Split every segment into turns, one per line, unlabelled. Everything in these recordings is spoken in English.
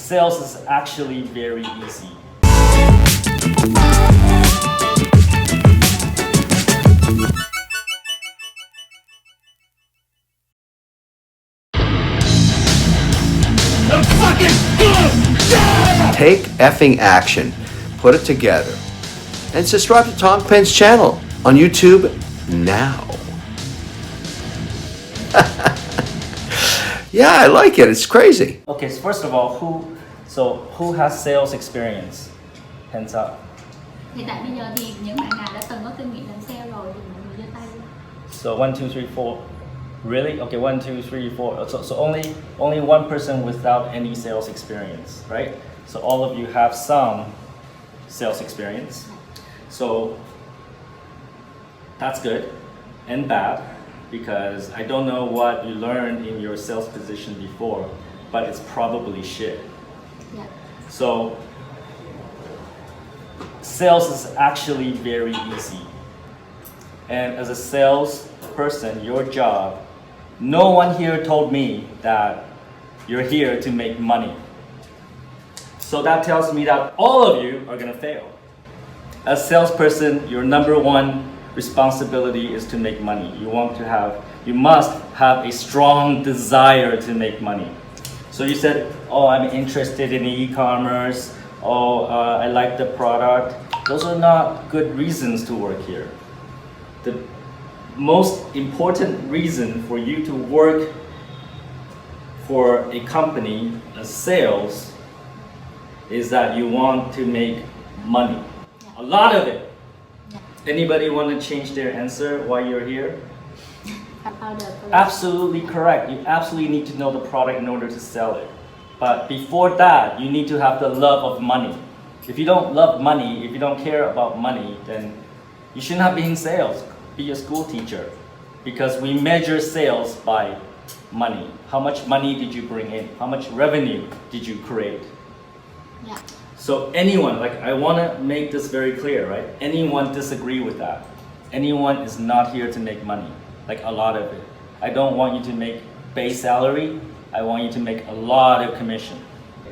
sales is actually very easy.
Take effing action, put it together, and subscribe to Tom Peng's channel on YouTube now. Yeah, I like it. It's crazy.
Okay, so first of all, who has sales experience? Hands up.
Hiện tại bây giờ thì những bạn nào đã từng có kinh nghiệm làm sale rồi thì mọi người giơ tay lên.
So 1, 2, 3, 4. Really? Okay, 1, 2, 3, 4. So only one person without any sales experience, right? So all of you have some sales experience. So that's good and bad because I don't know what you learned in your sales position before, but it's probably shit.
Yeah.
So sales is actually very easy. And as a sales person, your job, no one here told me that you're here to make money. So that tells me that all of you are gonna fail. As a salesperson, your number one responsibility is to make money. You must have a strong desire to make money. So you said, oh, I'm interested in e-commerce. Oh, I like the product. Those are not good reasons to work here. The most important reason for you to work for a company as sales is that you want to make money.
Yeah.
A lot of it.
Yeah.
Anybody want to change their answer why you're here?
Order.
Absolutely correct. You absolutely need to know the product in order to sell it. But before that, you need to have the love of money. If you don't love money, if you don't care about money, then you should not be in sales. Be a school teacher. Because we measure sales by money. How much money did you bring in? How much revenue did you create?
Yeah.
So anyone, like I want to make this very clear, right? Anyone disagree with that? Anyone is not here to make money, like a lot of it. I don't want you to make base salary. I want you to make a lot of commission.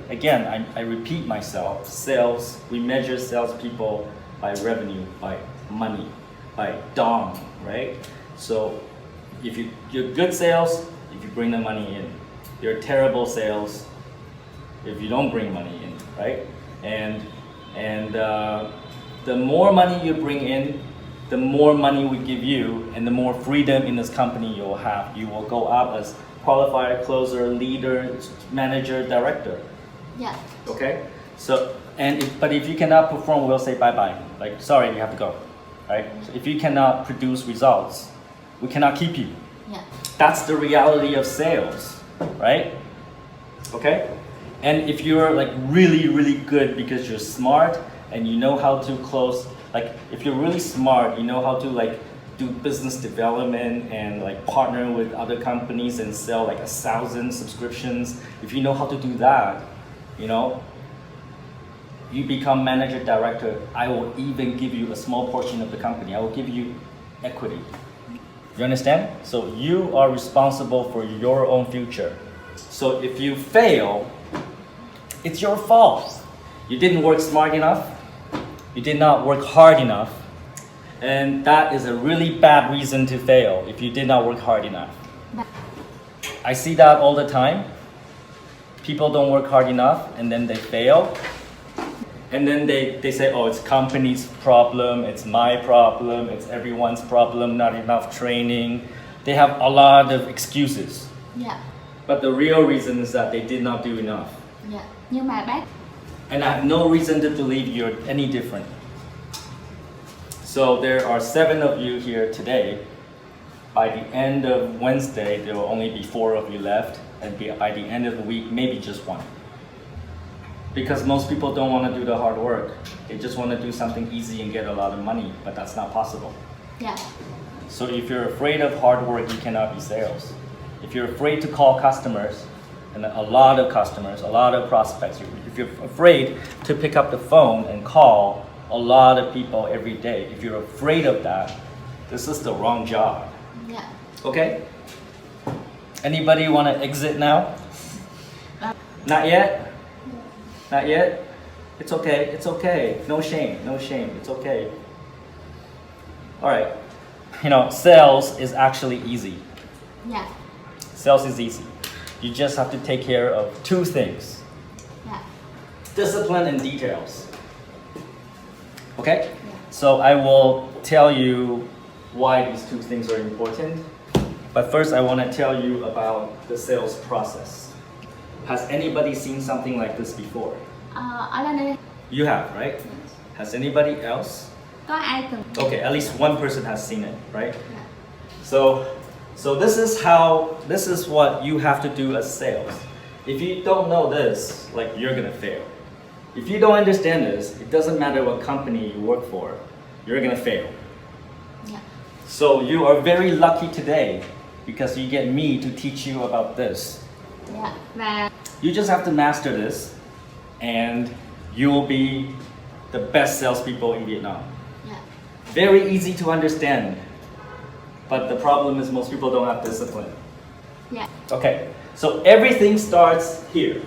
Again, I repeat myself, sales, we measure salespeople by revenue, by money, by dong, right? So if you're good sales, if you bring the money in. You're terrible sales if you don't bring money in, right? And the more money you bring in, the more money we give you, and the more freedom in this company you'll have. You will go up as qualifier, closer, leader, manager, director.
Yeah.
Okay. So but if you cannot perform, we'll say bye bye. Like sorry, you have to go, right? So if you cannot produce results, we cannot keep you.
Yeah.
That's the reality of sales, right? Okay? And if you're like really, really good because you're smart and you know how to close, like if you're really smart, you know how to like do business development and like partner with other companies and sell like 1,000 subscriptions. If you know how to do that, you know, you become manager director. I will even give you a small portion of the company. I will give you equity. You understand? So you are responsible for your own future. So if you fail, it's your fault. You didn't work smart enough. You did not work hard enough. And that is a really bad reason to fail if you did not work hard enough. I see that all the time. People don't work hard enough and then they fail. And then they say, oh, it's company's problem, it's my problem, it's everyone's problem, not enough training. They have a lot of excuses.
Yeah.
But the real reason is that they did not do enough.
Yeah. Nhưng mà bác.
And I have no reason to believe you're any different. So there are 7 of you here today. By the end of Wednesday, there will only be 4 of you left. And by the end of the week, maybe just 1. Because most people don't want to do the hard work. They just want to do something easy and get a lot of money, but that's not possible.
Yeah.
So if you're afraid of hard work, you cannot be sales. If you're afraid to call customers, and a lot of customers, a lot of prospects, if you're afraid to pick up the phone and call a lot of people every day, if you're afraid of that, this is the wrong job.
Yeah.
Okay? Anybody want to exit now? Not yet? Not yet? It's okay, it's okay. No shame, no shame, it's okay. Alright. You know, sales is actually easy.
Dạ.
Sales is easy. You just have to take care of two things.
Dạ.
Discipline and details. Okay? So I will tell you why these two things are important. But first I want to tell you about the sales process. Has anybody seen something like this before?
Ở đây
You have, right? Has anybody else?
có ai từng
Okay, at least one person has seen it, right?
Dạ.
So this is what you have to do as sales. If you don't know this, like you're gonna fail. If you don't understand this, it doesn't matter what company you work for, you're gonna fail.
Dạ.
So you are very lucky today because you get me to teach you about this.
Dạ. Và
You just have to master this and you will be the best salespeople in Vietnam.
dạ.
Very easy to understand, but the problem is most people don't have discipline.
Dạ.
Okay, so everything starts here.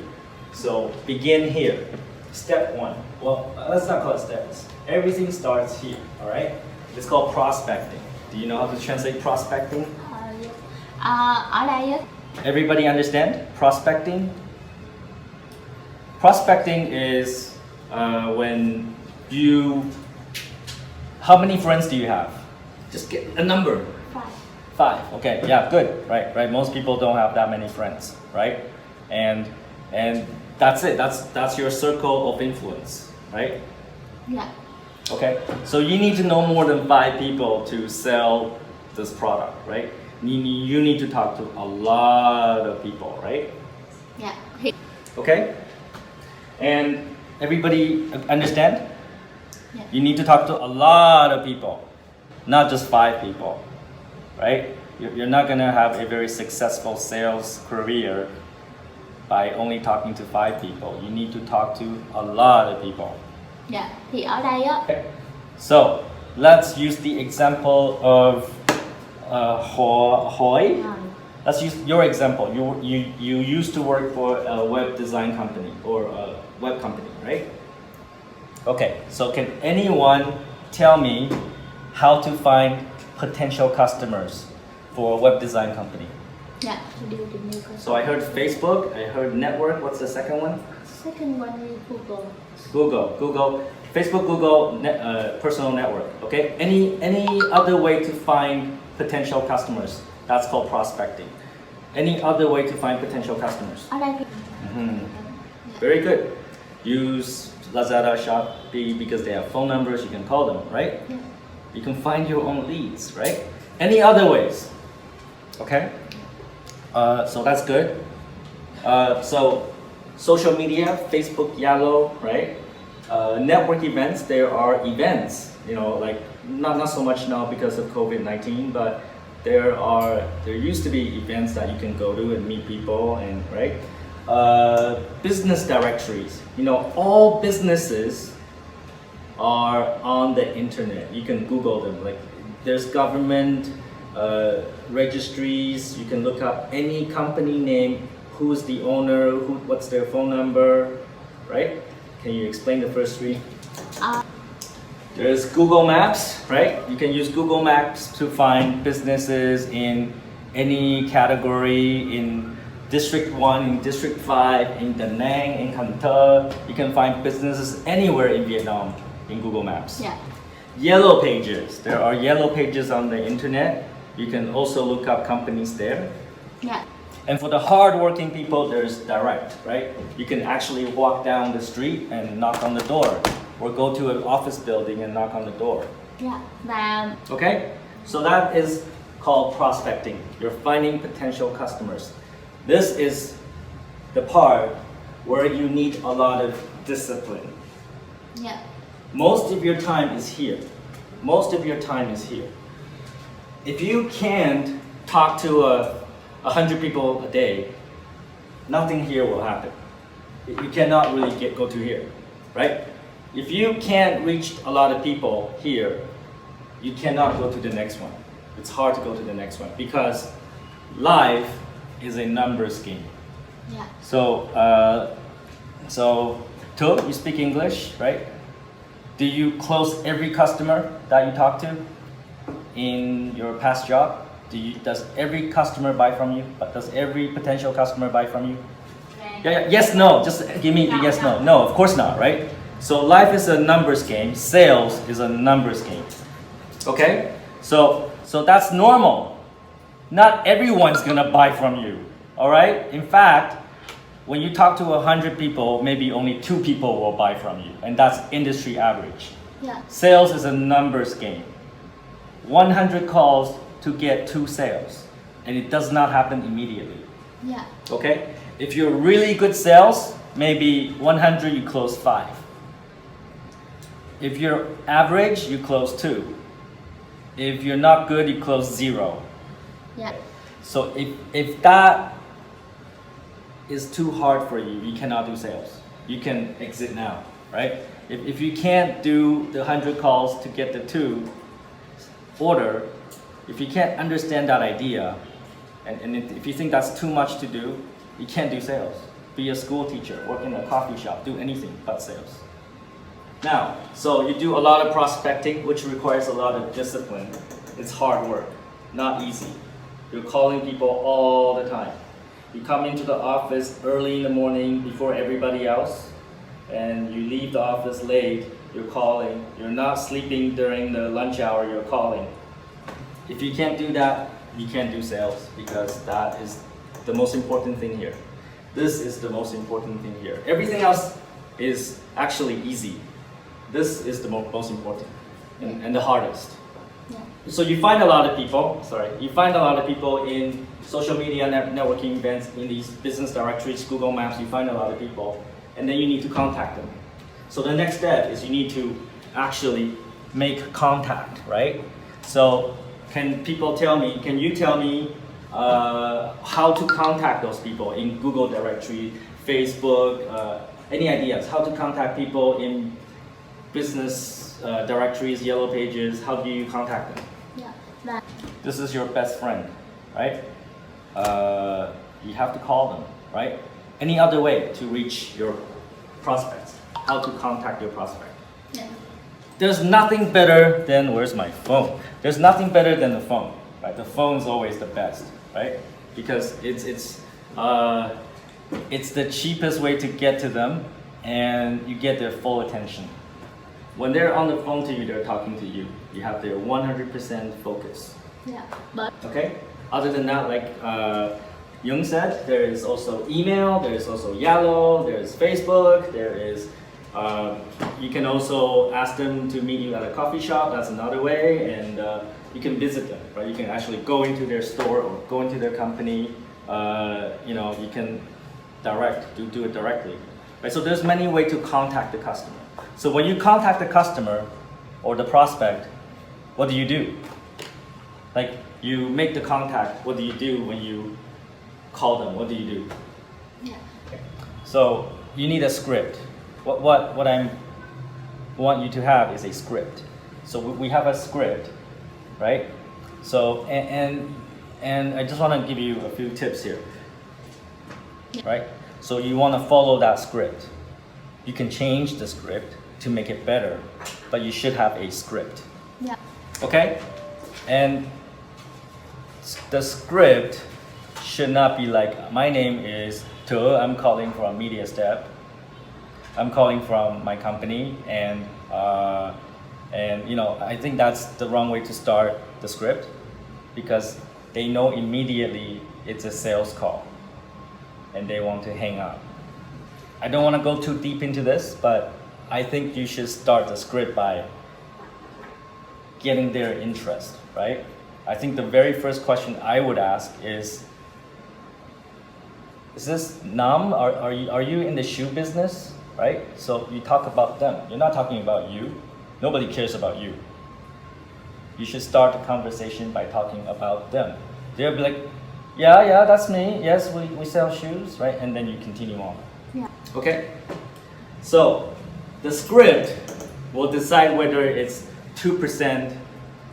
So begin here. Step one. Well, let's not call it steps. Everything starts here, all right? It's called prospecting. Do you know how to translate prospecting?
Ở đây á,
Everybody understand prospecting? Prospecting is when you... How many friends do you have? Just get a number.
phải
5. Okay, yeah, good. Right. Most people don't have that many friends, right? And that's it. That's your circle of influence, right?
dạ.
Okay. So you need to know more than 5 people to sell this product, right? You need to talk to a lot of people, right?
Dạ. Thì
Okay? And everybody understand?
Yeah.
You need to talk to a lot of people, not just 5 people, right? You're not gonna have a very successful sales career by only talking to 5 people. You need to talk to a lot of people.
dạ. Thì ở đây á,
Okay. So let's use the example of Hoi. Let's use your example. You used to work for a web design company or a web company, right? Okay, so can anyone tell me how to find potential customers for a web design company?
dạ. Thì điều chỉnh nhiều cơ.
So I heard Facebook, I heard network. What's the second one?
Second one is Google.
Google, Facebook, Google, personal network. Okay. Any other way to find potential customers? That's called prospecting. Any other way to find potential customers?
Ở đây thì
Very good. Use Lazada, Shopee because they have phone numbers. You can call them, right?
dạ.
You can find your own leads, right? Any other ways? Okay. So that's good. So social media, Facebook, Yellow, right? Network events. There are events. You know, like not so much now because of COVID-19, but there used to be events that you can go to and meet people and right. Business directories. You know, all businesses are on the internet. You can Google them. Like there's government registries. You can look up any company name, who's the owner, what's their phone number, right? Can you explain the first 3? There's Google Maps, right? You can use Google Maps to find businesses in any category in District 1, in District 5, in Da Nang, in Cần Thơ. You can find businesses anywhere in Vietnam in Google Maps.
Dạ.
Yellow pages. There are yellow pages on the internet. You can also look up companies there.
Dạ.
And for the hard-working people, there's direct, right? You can actually walk down the street and knock on the door, or go to an office building and knock on the door.
Dạ. Và
Okay? So that is called prospecting. You're finding potential customers. This is the part where you need a lot of discipline.
dạ.
Most of your time is here. Most of your time is here. If you can't talk to 100 people a day, nothing here will happen. You cannot really go to here, right? If you can't reach a lot of people here, you cannot go to the next one. It's hard to go to the next one because life is a numbers game.
Dạ.
So Theo, you speak English, right? Do you close every customer that you talk to in your past job? Does every customer buy from you? Does every potential customer buy from you? Yeah, yes, no. Just give me the yes, no. No, of course not, right? So life is a numbers game. Sales is a numbers game. Okay? So that's normal. Not everyone's gonna buy from you. All right? In fact, when you talk to 100 people, maybe only 2 people will buy from you, and that's industry average.
Yeah.
Sales is a numbers game. 100 calls to get 2 sales, and it does not happen immediately.
Yeah.
Okay? If you're really good sales, maybe 100 you close 5. If you're average, you close 2. If you're not good, you close 0.
Yeah.
So if that is too hard for you, you cannot do sales. You can exit now, right? If you can't do the 100 calls to get the 2 order, if you can't understand that idea, and if you think that's too much to do, you can't do sales. Be a school teacher, work in a coffee shop, do anything but sales. Now, so you do a lot of prospecting, which requires a lot of discipline. It's hard work, not easy. You're calling people all the time. You come into the office early in the morning before everybody else, and you leave the office late, you're calling. You're not sleeping during the lunch hour, you're calling. If you can't do that, you can't do sales, because that is the most important thing here. This is the most important thing here. Everything else is actually easy. This is the most important and the hardest.
Yeah.
So you find a lot of people, in social media networking events, in these business directories, Google Maps, you find a lot of people, and then you need to contact them. So the next step is you need to actually make contact, right? So can you tell me how to contact those people in Google directory, Facebook, any ideas? How to contact people in business directories, yellow pages, how do you contact them?
Yeah.
This is your best friend, right? You have to call them, right? Any other way to reach your prospects? How to contact your prospect?
Yeah.
There's nothing better than, where's my phone? There's nothing better than the phone, right? The phone is always the best, right? Because it's the cheapest way to get to them, and you get their full attention. When they're on the phone to you, they're talking to you. You have their 100% focus.
Yeah. But
Okay? Other than that, like Yung said, there is also email, there is also Yellow, there is Facebook, there is, you can also ask them to meet you at a coffee shop, that's another way, and you can visit them, right? You can actually go into their store or go into their company, you can do it directly. Right? So there's many ways to contact the customer. So when you contact the customer or the prospect, what do? Like, you make the contact, what do you do when you call them? What do you do?
yeah.
So you need a script. What I want you to have is a script. So we have a script, right? So and I just want to give you a few tips here, right? So you want to follow that script. You can change the script to make it better, but you should have a script.
Yeah.
Okay? And the script should not be like, my name is Theo, I'm calling from Media Step. I'm calling from my company, and I think that's the wrong way to start the script, because they know immediately it's a sales call and they want to hang up. I don't want to go too deep into this, but I think you should start the script by getting their interest, right? I think the very first question I would ask is this Nam? Are you in the shoe business, right? So you talk about them. You're not talking about you. Nobody cares about you. You should start the conversation by talking about them. They'll be like, yeah, that's me. Yes, we sell shoes, right? And then you continue on.
Yeah.
Okay? So the script will decide whether it's 2%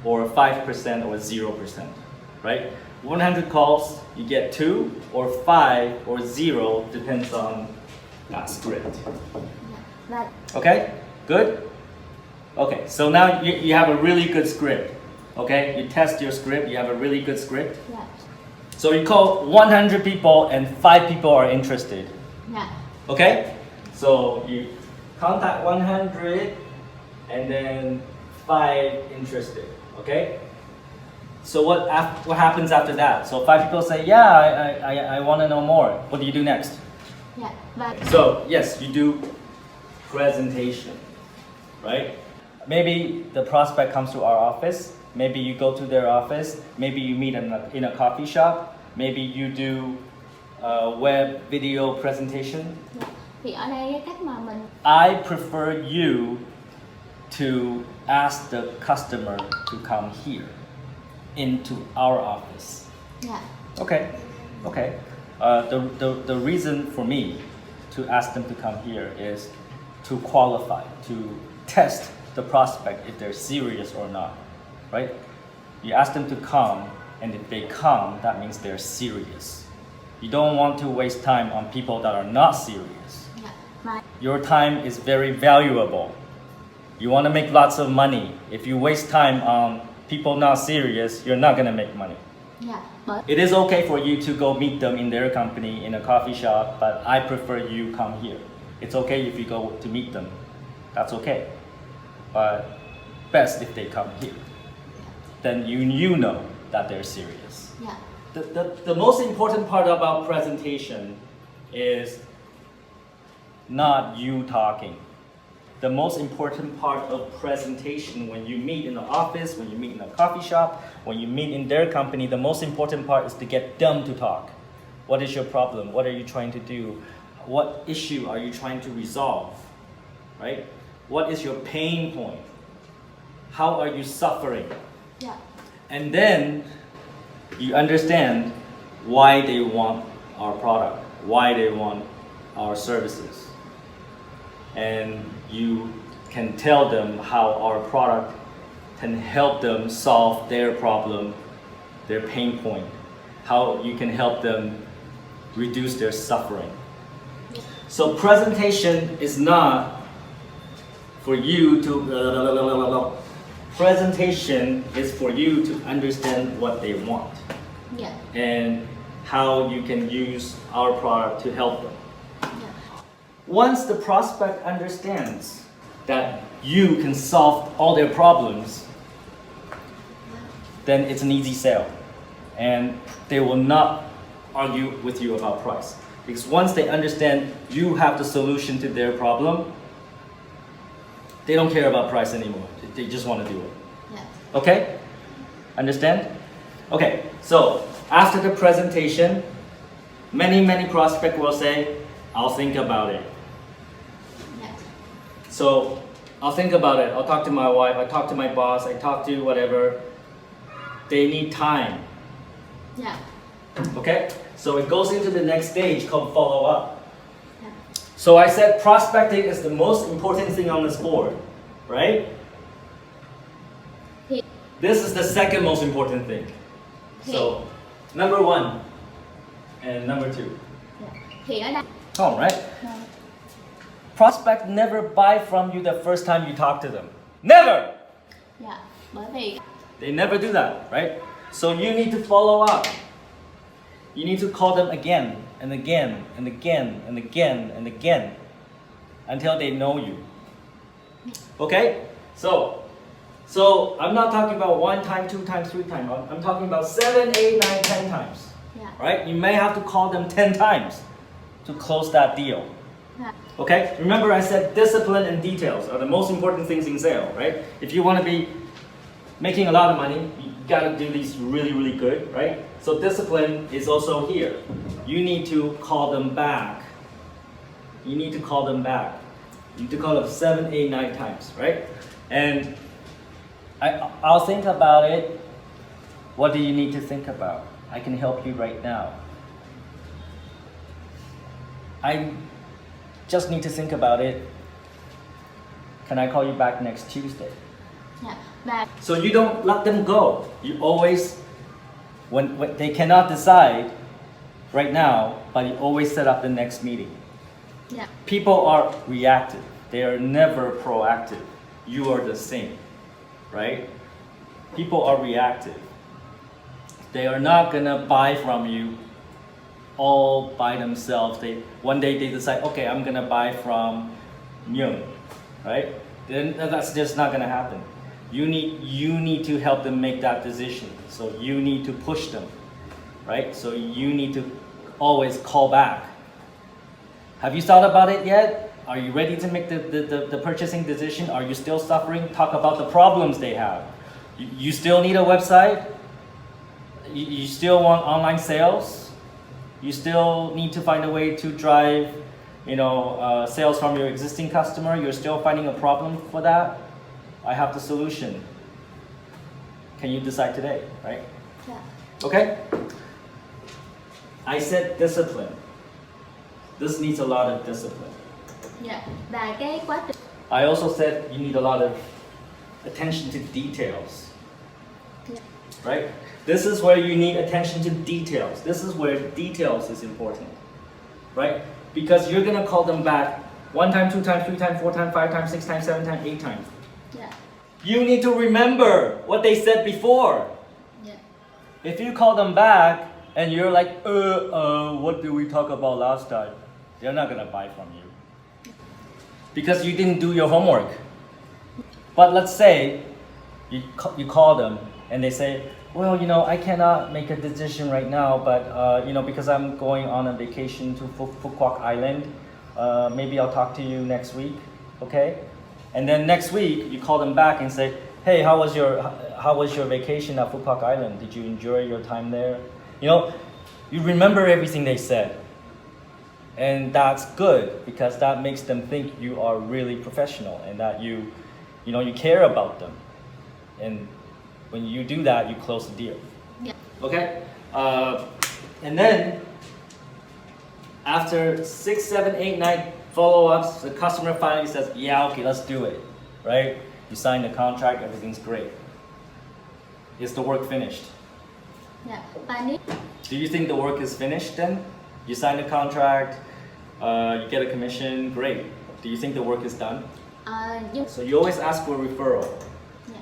or 5% or 0%, right? 100 calls, you get 2 or 5 or 0, depends on that script.
Và
Okay, good? Okay, so now you have a really good script. Okay, you test your script, you have a really good script.
dạ,
So you call 100 people and 5 people are interested.
dạ,
Okay, so you contact 100 and then 5 interested. Okay, so what happens after that? So 5 people say, yeah, I want to know more. What do you do next?
dạ. Và
So yes, you do presentation, right? Maybe the prospect comes to our office. Maybe you go to their office. Maybe you meet in a coffee shop. Maybe you do a web video presentation.
dạ. Thì ở đây cái cách mà mình
I prefer you to ask the customer to come here into our office.
dạ,
Okay, okay. The reason for me to ask them to come here is to qualify, to test the prospect if they're serious or not, right? You ask them to come, and if they come, that means they're serious. You don't want to waste time on people that are not serious.
dạ. Và
Your time is very valuable. You want to make lots of money. If you waste time on people not serious, you're not going to make money.
dạ, bởi
It is okay for you to go meet them in their company in a coffee shop, but I prefer you come here. It's okay if you go to meet them. That's okay. But best if they come here. Then you know that they're serious.
dạ,
The most important part about presentation is not you talking. The most important part of presentation when you meet in the office, when you meet in a coffee shop, when you meet in their company, the most important part is to get them to talk. What is your problem? What are you trying to do? What issue are you trying to resolve? Right? What is your pain point? How are you suffering?
dạ,
And then you understand why they want our product, why they want our services. And you can tell them how our product can help them solve their problem, their pain point, how you can help them reduce their suffering. So presentation is not for you to presentation is for you to understand what they want
dạ,
and how you can use our product to help them.
dạ,
Once the prospect understands that you can solve all their problems, then it's an easy sale. And they will not argue with you about price. Because once they understand you have the solution to their problem, they don't care about price anymore. They just want to do it.
dạ,
Okay? Understand? Okay, so after the presentation, many prospects will say, I'll think about it.
dạ,
So I'll think about it. I'll talk to my wife, I talk to my boss, I talk to whatever. They need time.
dạ,
Okay? So it goes into the next stage called follow up.
dạ,
So I said prospecting is the most important thing on this board, right?
thì
This is the second most important thing. So number 1 and number 2.
dạ. Thì ở đây
Oh, right? Prospect never buy from you the first time you talk to them. Never!
dạ, bởi vì
They never do that, right? So you need to follow up. You need to call them again and again and again and again and again until they know you. Okay? So I'm not talking about 1 time, 2 times, 3 times. I'm talking about 7, 8, 9, 10 times.
dạ,
Right? You may have to call them 10 times to close that deal.
dạ,
Okay? Remember I said discipline and details are the most important things in sale, right? If you want to be making a lot of money, you gotta do these really good, right? So discipline is also here. You need to call them back. You need to call them back. You need to call them 7, 8, 9 times, right? And I'll think about it. What do you need to think about? I can help you right now. I just need to think about it. Can I call you back next Tuesday?
dạ. Và
So you don't let them go. You always, when they cannot decide right now, but you always set up the next meeting.
dạ,
People are reactive. they are never proactive. You are the same, right? People are reactive. They are not gonna buy from you all by themselves. One day they decide, okay, I'm gonna buy from Những, right? Then that's just not gonna happen. You need to help them make that decision. So you need to push them, right? So you need to always call back. Have you thought about it yet? Are you ready to make the purchasing decision? Are you still suffering? Talk about the problems they have. You still need a website? You still want online sales? You still need to find a way to drive, sales from your existing customer? You're still finding a problem for that? I have the solution. Can you decide today, right?
Dạ.
Okay? I said discipline. This needs a lot of discipline.
Dạ. Và cái quá trình
I also said you need a lot of attention to details.
Yeah.
Right? This is where you need attention to details. This is where details is important. Right? Because you're gonna call them back 1 time, 2 times, 3 times, 4 times, 5 times, 6 times, 7 times, 8 times.
Dạ.
You need to remember what they said before.
Dạ.
If you call them back and you're like, what did we talk about last time? They're not gonna buy from you. Because you didn't do your homework. But let's say you call them and they say, well, I cannot make a decision right now, but because I'm going on a vacation to Phu Quoc Island, maybe I'll talk to you next week, okay? And then next week you call them back and say, hey, how was your vacation at Phu Quoc Island? Did you enjoy your time there? You remember everything they said. And that's good because that makes them think you are really professional and that you care about them. And when you do that, you close the deal.
Yeah.
Okay? And then after 6, 7, 8, 9 follow-ups, the customer finally says, yeah, okay, let's do it. Right? You sign the contract, everything's great. Is the work finished?
Dạ. Và nếu
Do you think the work is finished then? You sign the contract, you get a commission, great. Do you think the work is done?
nhưng
So you always ask for a referral.
dạ.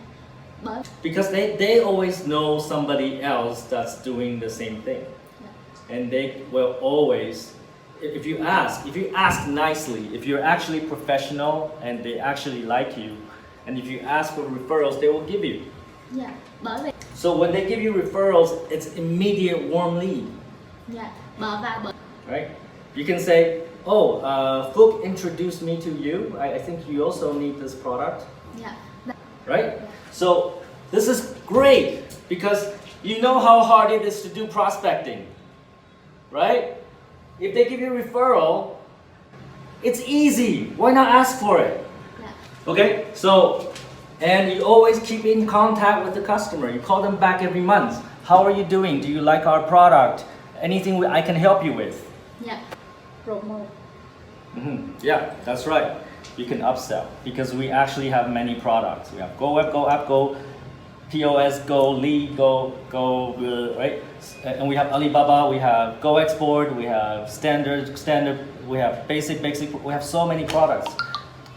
Bởi
Because they always know somebody else that's doing the same thing.
dạ.
And they will always, if you ask nicely, if you're actually professional and they actually like you, and if you ask for referrals, they will give you.
Dạ. Bởi vì
So when they give you referrals, it's immediate warm lead,
dạ. Bởi
right? You can say, Phúc introduced me to you. I think you also need this product,
dạ. Và
right? So this is great because you know how hard it is to do prospecting, right? If they give you a referral, it's easy. Why not ask for it?
dạ.
Okay, so, and you always keep in contact with the customer. You call them back every month. How are you doing? Do you like our product? Anything I can help you with?
Dạ. Promo.
Yeah, that's right. You can upsell because we actually have many products. We have Go Web, Go App, Go POS, Go Lead, Go, right? And we have Alibaba, we have Go Export, we have standard, we have basic. We have so many products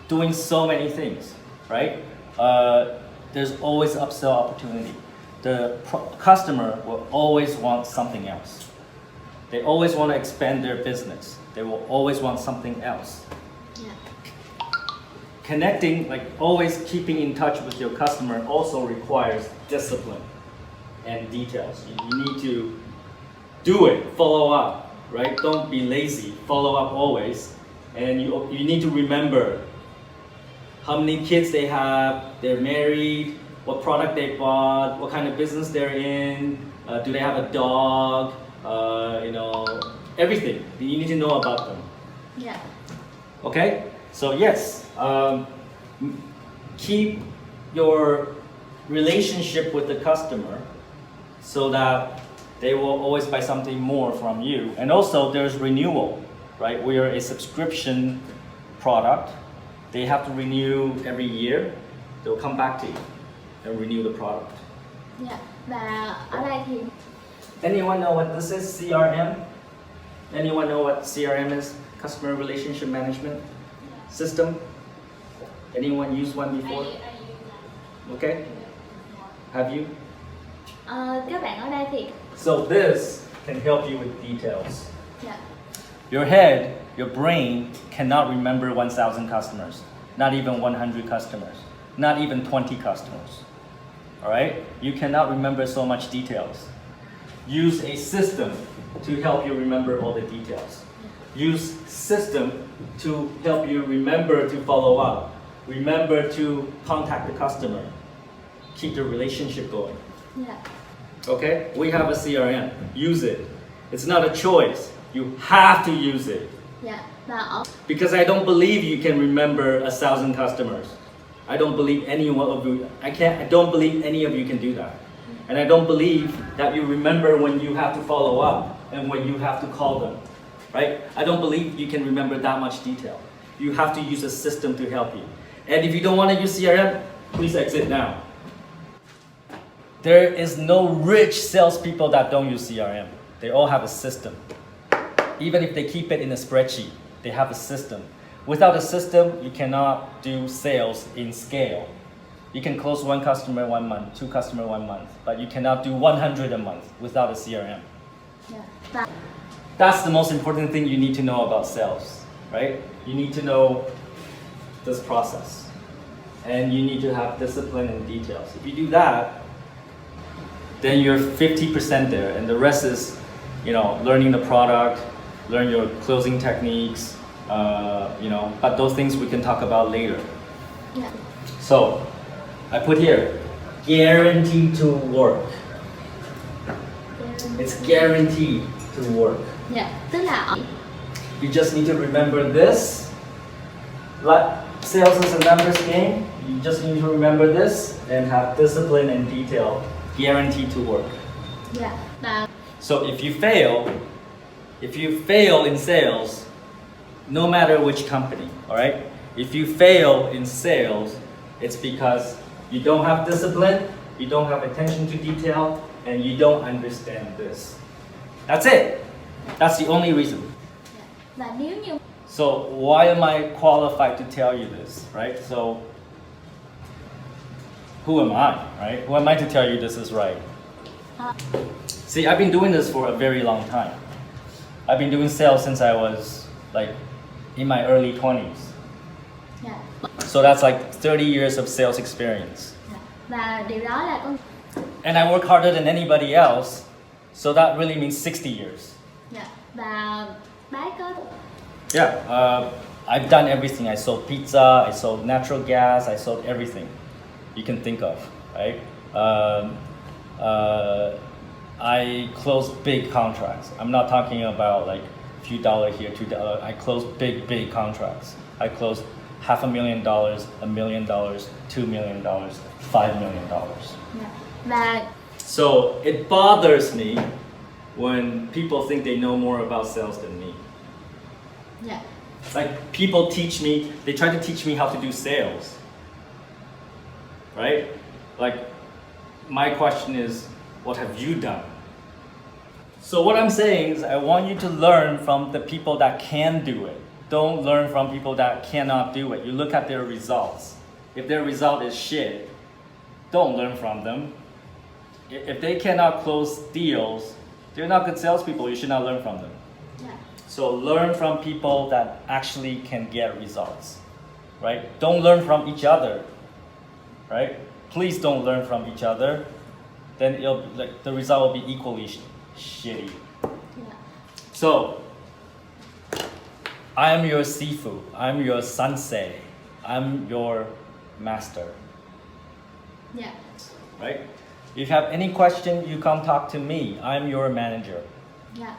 doing so many things, right? There's always upsell opportunity. The customer will always want something else. They always want to expand their business. They will always want something else.
Dạ.
Connecting, like always keeping in touch with your customer also requires discipline and details. You need to do it, follow up, right? Don't be lazy, follow up always. And you need to remember how many kids they have, they're married, what product they bought, what kind of business they're in, do they have a dog, everything. You need to know about them.
Dạ.
Okay? So yes, keep your relationship with the customer so that they will always buy something more from you. And also there's renewal, right? We are a subscription product. They have to renew every year. They'll come back to you and renew the product.
Dạ. Và ở đây thì
Anyone know what this is, CRM? Anyone know what CRM is? Customer Relationship Management System? Anyone used one before? Okay. Have you?
Các bạn ở đây thì
So this can help you with details.
dạ.
Your head, your brain cannot remember 1,000 customers, not even 100 customers, not even 20 customers. All right? You cannot remember so much details. Use a system to help you remember all the details. Use system to help you remember to follow up. Remember to contact the customer. Keep the relationship going.
Dạ.
Okay? We have a CRM. Use it. It's not a choice. You have to use it.
Dạ. Và ở
Because I don't believe you can remember 1,000 customers. I don't believe any one of you. I don't believe any of you can do that. And I don't believe that you remember when you have to follow up and when you have to call them. Right? I don't believe you can remember that much detail. You have to use a system to help you. And if you don't want to use CRM, please exit now. There is no rich salespeople that don't use CRM. They all have a system. Even if they keep it in a spreadsheet, they have a system. Without a system, you cannot do sales in scale. You can close one customer 1 month, 2 customers 1 month, but you cannot do 100 a month without a CRM.
dạ. Và
That's the most important thing you need to know about sales, right? You need to know this process. And you need to have discipline and details. If you do that, then you're 50% there, and the rest is, learning the product, learn your closing techniques, but those things we can talk about later.
dạ.
So, I put here, guaranteed to work. It's guaranteed to work.
Dạ. Tức là ở
You just need to remember this. Like sales is a numbers game. You just need to remember this and have discipline and detail, guaranteed to work.
dạ. Và
So if you fail in sales, no matter which company, all right? If you fail in sales, it's because you don't have discipline, you don't have attention to detail, and you don't understand this. That's it. That's the only reason.
và nếu như
So why am I qualified to tell you this, right? So who am I, right? Who am I to tell you this is right? See, I've been doing this for a very long time. I've been doing sales since I was like in my early 20s.
dạ.
So that's like 30 years of sales experience.
Dạ. Và điều đó là con
And I work harder than anybody else, so that really means 60 years.
dạ. Và bác có
Yeah, I've done everything. I sold pizza, I sold natural gas, I sold everything you can think of, right? I closed big contracts. I'm not talking about like a few dollars here, $2. I closed big contracts. I closed $500,000, $1 million, $2 million, $5 million.
dạ. Và
So it bothers me when people think they know more about sales than me.
dạ.
Like people teach me, they try to teach me how to do sales. Right? Like my question is, what have you done? So what I'm saying is I want you to learn from the people that can do it. Don't learn from people that cannot do it. You look at their results. If their result is shit, don't learn from them. If they cannot close deals, they're not good salespeople. You should not learn from them.
dạ.
So learn from people that actually can get results, right? Don't learn from each other, right? Please don't learn from each other. Then the result will be equally shitty.
dạ.
So I am your sifu. I'm your sensei. I'm your master,
dạ.
right? If you have any question, you come talk to me. I'm your manager.
dạ.